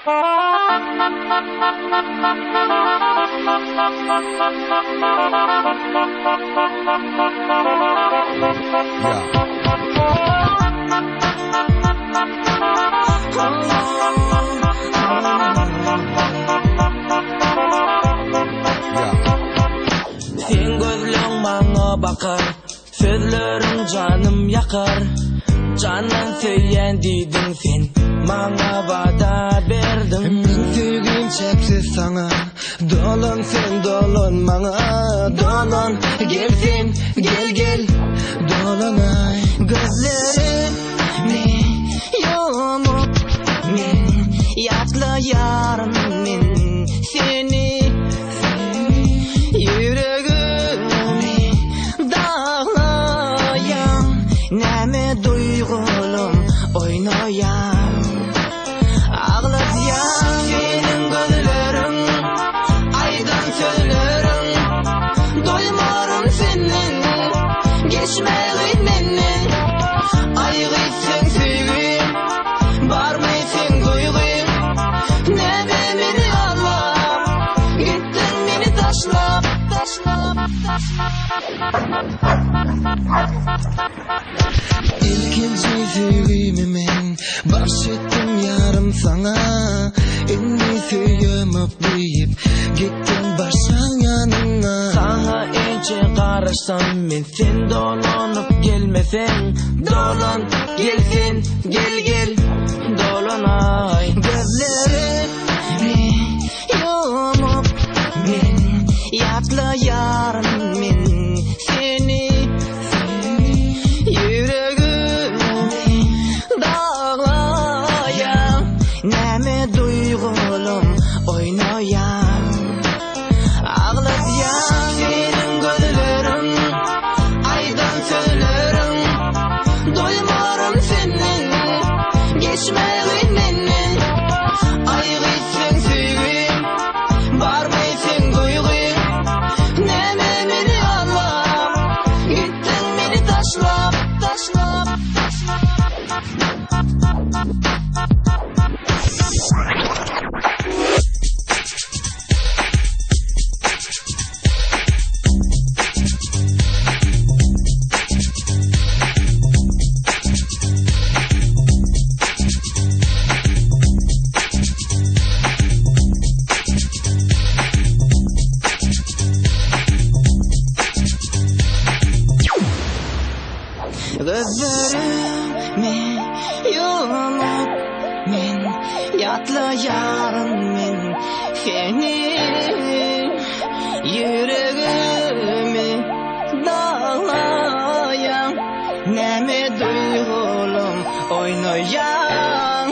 Sen gözlerin bana bakar, sözlerin canım yakar. Canan söyleyen dedin sen, bana vada verdin. Men sevgim çeksiz sana, dolan sen dolan bana. Dolan gel sen, gel dolan ay. Gözlerimi yumup men yatlayarım men seni. Yüreğimi dağlayan neme duygulum oynayan. Ağlatyan senin gözlerin, aydan sözlerin. Doymarım senin geçmeyin menden. Aygıtsın sevgim, barmaysın duygum. Neme beni ağlar, gittin beni taşlap. İlkinci sevgimi men bahşettim yarım sana. Inni söylemep deyip gittin başan yanına. Sana ince karışsam men sen dolanıp gelmesen. Dolan gelsin gel dolan ay. Gözlerimi yumup men yatlayarım men seni. Yüreğimi dağlayan neme duygulum oynayan. Ağlatyan senin gözlerin, aydan sözlerin. Doymarım senin geçmeyin menden. Aygıtsın sevgim, barmaysın duygum. Neme beni ağlar, gittin beni taşlap. Gözlerimi yumup men yatlayarım men seni. Yüreğimi dağlayan neme duygulum oynayan.